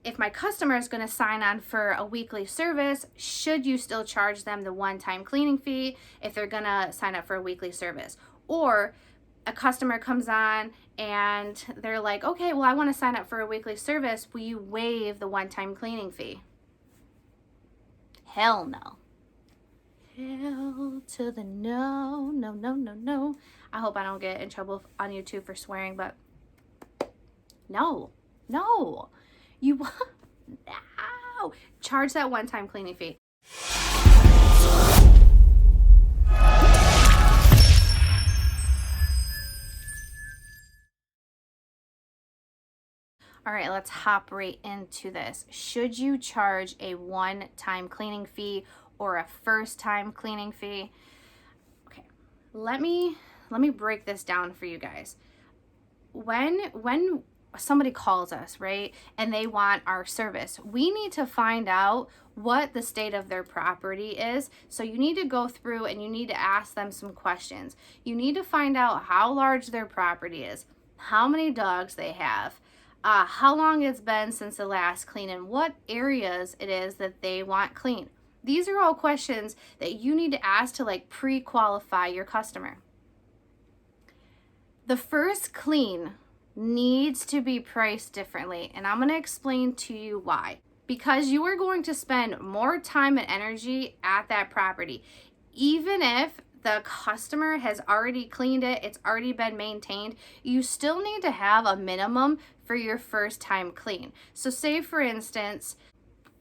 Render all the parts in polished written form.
if my customer is going to sign on for a weekly service, should you still charge them the one-time cleaning fee if they're going to sign up for a weekly service? Or a customer comes on and they're like, okay, well, I want to sign up for a weekly service. Will you waive the one-time cleaning fee? Hell no. Hell to the no, no, no, no, no. I hope I don't get in trouble on YouTube for swearing, but no. You no. Charge that one-time cleaning fee. All right, let's hop right into this. Should you charge a one-time cleaning fee or a first-time cleaning fee? Okay, let me break this down for you guys. When somebody calls us, right, and they want our service, we need to find out what the state of their property is. So you need to go through and you need to ask them some questions. You need to find out how large their property is, how many dogs they have, how long it's been since the last clean, and what areas it is that they want clean. These are all questions that you need to ask to like pre-qualify your customer. The first clean needs to be priced differently, and I'm going to explain to you why. Because you are going to spend more time and energy at that property. Even if the customer has already cleaned it, it's already been maintained, you still need to have a minimum for your first time clean. So say for instance,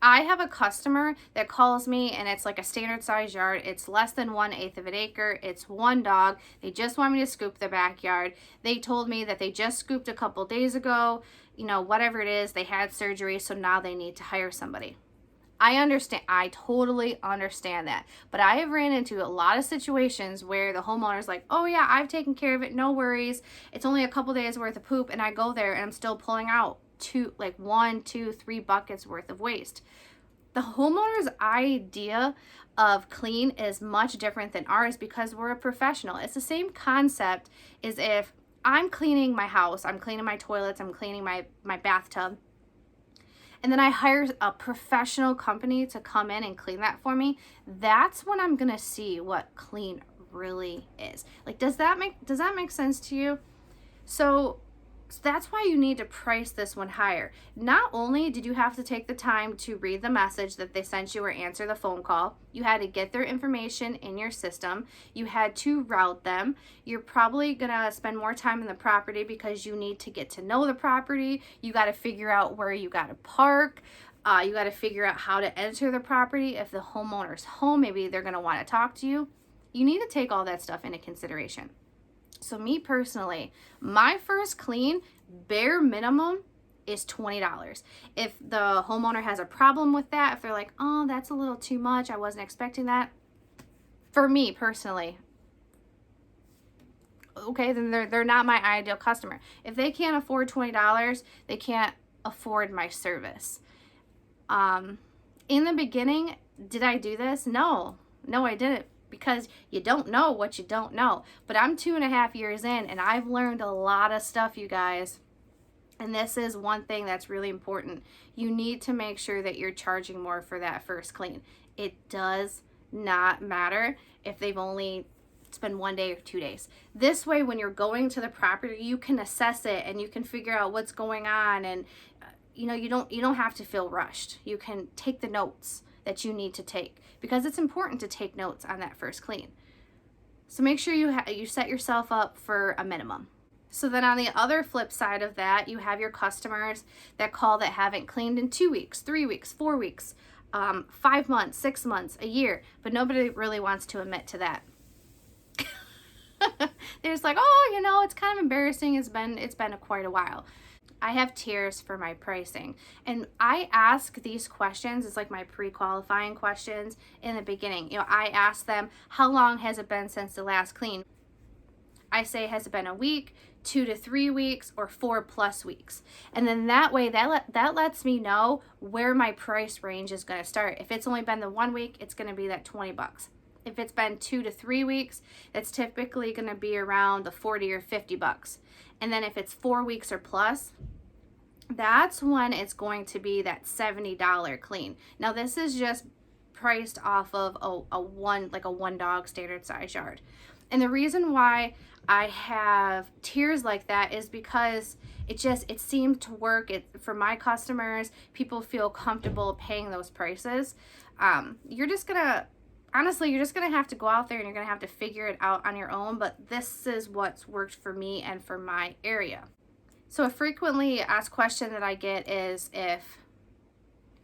I have a customer that calls me and it's like a standard size yard. It's less than 1/8 of an acre. It's one dog. They just want me to scoop the backyard. They told me that they just scooped a couple days ago. You know, whatever it is, they had surgery, so now they need to hire somebody. I understand. I totally understand that. But I have ran into a lot of situations where the homeowner's like, oh yeah, I've taken care of it. No worries. It's only a couple days worth of poop. And I go there and I'm still pulling out 1, 2, 3 buckets worth of waste. The homeowner's idea of clean is much different than ours because we're a professional. It's the same concept as if I'm cleaning my house, I'm cleaning my toilets, I'm cleaning my bathtub, and then I hire a professional company to come in and clean that for me. That's when I'm gonna see what clean really is. Like, does that make sense to you? So that's why you need to price this one higher. Not only did you have to take the time to read the message that they sent you or answer the phone call, you had to get their information in your system, you had to route them, you're probably gonna spend more time in the property because you need to get to know the property, you gotta figure out where you gotta park, you gotta figure out how to enter the property. If the homeowner's home, maybe they're gonna wanna talk to you. You need to take all that stuff into consideration. So me personally, my first clean, bare minimum, is $20. If the homeowner has a problem with that, if they're like, oh, that's a little too much, I wasn't expecting that. For me personally, okay, then they're not my ideal customer. If they can't afford $20, they can't afford my service. In the beginning, did I do this? No, I didn't. Because you don't know what you don't know. But I'm 2.5 years in and I've learned a lot of stuff, you guys. And this is one thing that's really important. You need to make sure that you're charging more for that first clean. It does not matter if they've only spent 1 day or 2 days. This way, when you're going to the property, you can assess it and you can figure out what's going on, and you don't have to feel rushed. You can take the notes that you need to take, because it's important to take notes on that first clean. So make sure you set yourself up for a minimum. So then on the other flip side of that, you have your customers that call that haven't cleaned in 2 weeks, 3 weeks, 4 weeks, 5 months, 6 months, a year, but nobody really wants to admit to that. They're just like, oh, it's kind of embarrassing. It's been quite a while. I have tiers for my pricing, and I ask these questions. It's like my pre-qualifying questions in the beginning. I ask them, how long has it been since the last clean? I say, has it been a week, 2 to 3 weeks, or 4+ weeks? And then that way, that lets me know where my price range is going to start. If it's only been the 1 week, it's going to be that $20. If it's been 2 to 3 weeks, it's typically going to be around the $40 or $50. And then if it's 4 weeks or plus, that's when it's going to be that $70 clean. Now this is just priced off of a one dog standard size yard. And the reason why I have tiers like that is because it seemed to work. For my customers, people feel comfortable paying those prices. You're just gonna have to go out there and you're gonna have to figure it out on your own, but this is what's worked for me and for my area. So a frequently asked question that I get is,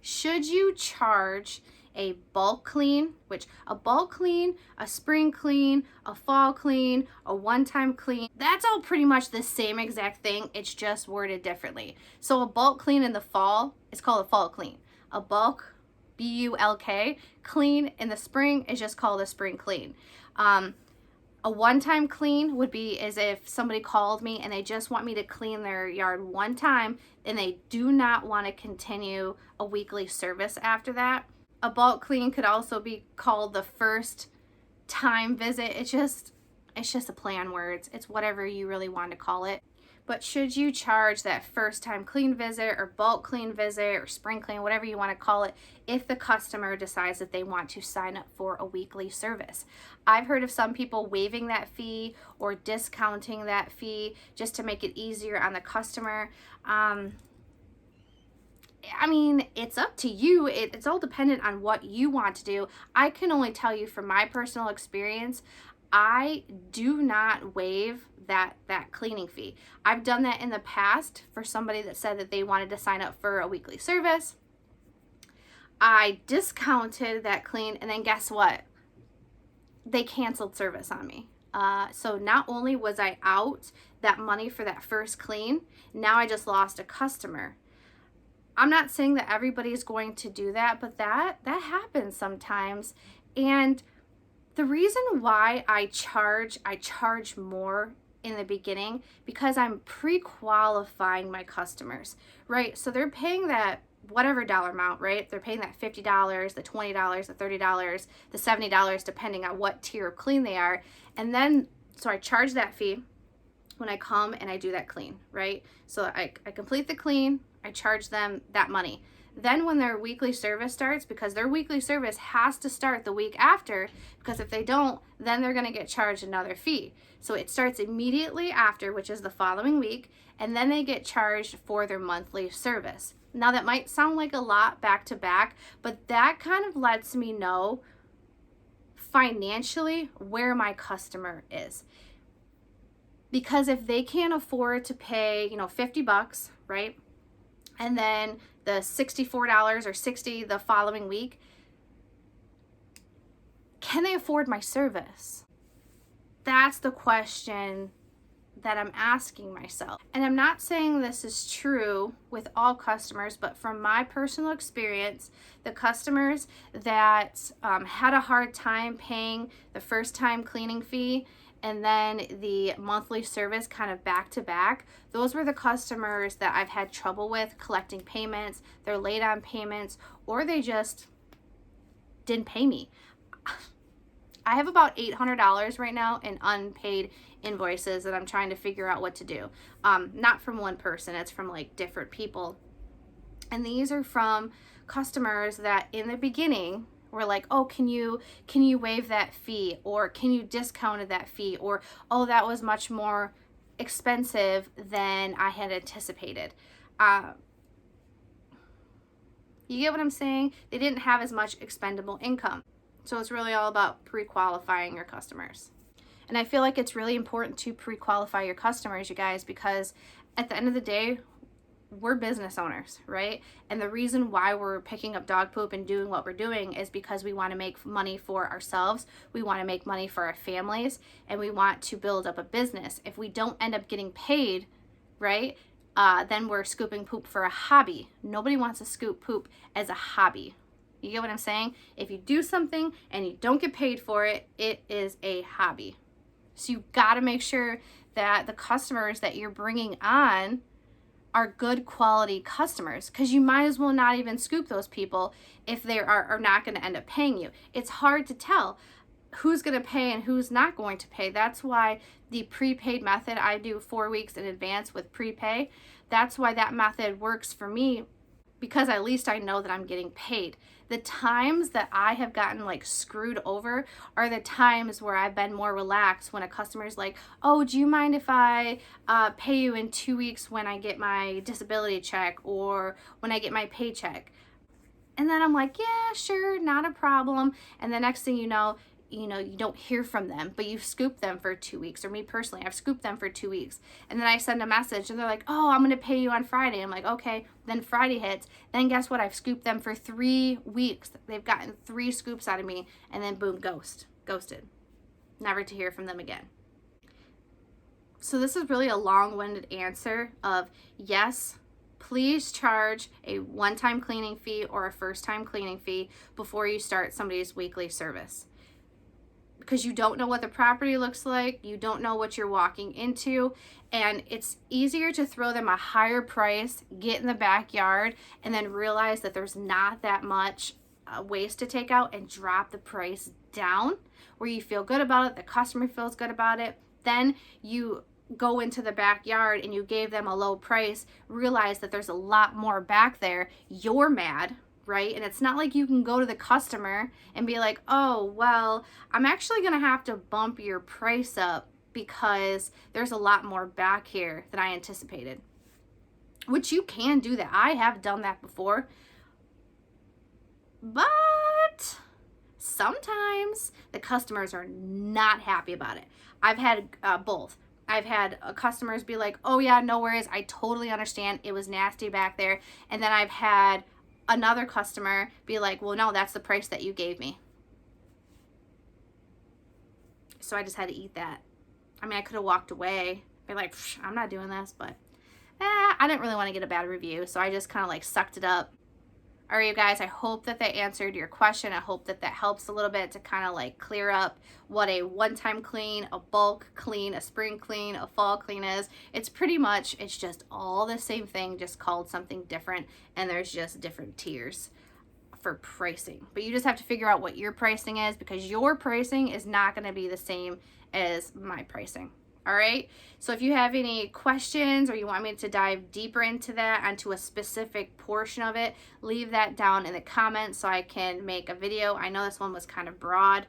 should you charge a bulk clean, which a bulk clean, a spring clean, a fall clean, a one-time clean, that's all pretty much the same exact thing. It's just worded differently. So a bulk clean in the fall is called a fall clean. A bulk, B-U-L-K, clean in the spring is just called a spring clean. A one-time clean would be as if somebody called me and they just want me to clean their yard one time and they do not want to continue a weekly service after that. A bulk clean could also be called the first time visit. It's just a play on words. It's whatever you really want to call it. But should you charge that first time clean visit or bulk clean visit or spring clean, whatever you want to call it, if the customer decides that they want to sign up for a weekly service? I've heard of some people waiving that fee or discounting that fee just to make it easier on the customer. I mean, it's up to you. It's all dependent on what you want to do. I can only tell you from my personal experience, I do not waive that cleaning fee. I've done that in the past for somebody that said that they wanted to sign up for a weekly service. I discounted that clean, and then guess what? They canceled service on me. So not only was I out that money for that first clean, now I just lost a customer. I'm not saying that everybody is going to do that, but that happens sometimes. And the reason why I charge more in the beginning, because I'm pre-qualifying my customers, right? So they're paying that whatever dollar amount, right? They're paying that $50, the $20, the $30, the $70, depending on what tier of clean they are. And then, so I charge that fee when I come and I do that clean, right? So I complete the clean, I charge them that money. Then when their weekly service starts, because their weekly service has to start the week after, because if they don't, then they're going to get charged another fee. So it starts immediately after, which is the following week, and then they get charged for their monthly service. Now that might sound like a lot back to back, but that kind of lets me know financially where my customer is. Because if they can't afford to pay, $50, right? And then the $64 or $60 the following week, can they afford my service? That's the question that I'm asking myself. And I'm not saying this is true with all customers, but from my personal experience, the customers that had a hard time paying the first time cleaning fee and then the monthly service kind of back to back, those were the customers that I've had trouble with collecting payments. They're late on payments, or they just didn't pay me. I have about $800 right now in unpaid invoices that I'm trying to figure out what to do. Not from one person, it's from like different people. And these are from customers that in the beginning were like, oh, can you waive that fee? Or can you discount that fee? Or, oh, that was much more expensive than I had anticipated. You get what I'm saying? They didn't have as much expendable income. So it's really all about pre-qualifying your customers. And I feel like it's really important to pre-qualify your customers, you guys, because at the end of the day, we're business owners, right? And the reason why we're picking up dog poop and doing what we're doing is because we want to make money for ourselves, we want to make money for our families, and we want to build up a business. If we don't end up getting paid, right, then we're scooping poop for a hobby. Nobody wants to scoop poop as a hobby. You get what I'm saying? If you do something and you don't get paid for it, it is a hobby. So you got to make sure that the customers that you're bringing on are good quality customers, because you might as well not even scoop those people if they are not going to end up paying you. It's hard to tell who's going to pay and who's not going to pay. That's why the prepaid method, I do 4 weeks in advance with prepay. That's why that method works for me, because at least I know that I'm getting paid. The times that I have gotten like screwed over are the times where I've been more relaxed, when a customer's like, oh, do you mind if I pay you in 2 weeks when I get my disability check or when I get my paycheck? And then I'm like, yeah, sure, not a problem. And the next thing you know, you don't hear from them, but you've scooped them for 2 weeks. Or me personally, I've scooped them for 2 weeks. And then I send a message and they're like, oh, I'm going to pay you on Friday. I'm like, okay. Then Friday hits. Then guess what? I've scooped them for 3 weeks. They've gotten 3 scoops out of me. And then boom, ghosted. Never to hear from them again. So this is really a long-winded answer of yes, please charge a one-time cleaning fee or a first-time cleaning fee before you start somebody's weekly service. Because you don't know what the property looks like, you don't know what you're walking into, and it's easier to throw them a higher price, get in the backyard, and then realize that there's not that much waste to take out, and drop the price down where you feel good about it, the customer feels good about it. Then you go into the backyard and you gave them a low price, realize that there's a lot more back there, you're mad, right? And it's not like you can go to the customer and be like, oh, well, I'm actually gonna have to bump your price up because there's a lot more back here than I anticipated. Which you can do that. I have done that before. But sometimes the customers are not happy about it. I've had both. I've had customers be like, oh yeah, no worries, I totally understand, it was nasty back there. And then I've had another customer be like, well, no, that's the price that you gave me. So I just had to eat that. I mean, I could have walked away, be like, I'm not doing this, but I didn't really want to get a bad review, so I just kind of like sucked it up. All right, you guys, I hope that answered your question. I hope that helps a little bit to kind of like clear up what a one-time clean, a bulk clean, a spring clean, a fall clean is. It's pretty much, it's just all the same thing, just called something different, and there's just different tiers for pricing. But you just have to figure out what your pricing is, because your pricing is not going to be the same as my pricing. All right, so if you have any questions or you want me to dive deeper into that, onto a specific portion of it, leave that down in the comments so I can make a video. I know this one was kind of broad,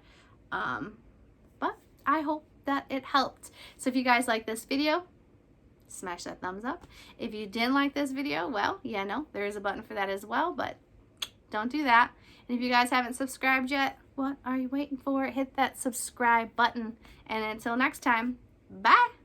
but I hope that it helped. So if you guys like this video, smash that thumbs up. If you didn't like this video, well, yeah, no, there is a button for that as well, but don't do that. And if you guys haven't subscribed yet, what are you waiting for? Hit that subscribe button. And until next time, bye.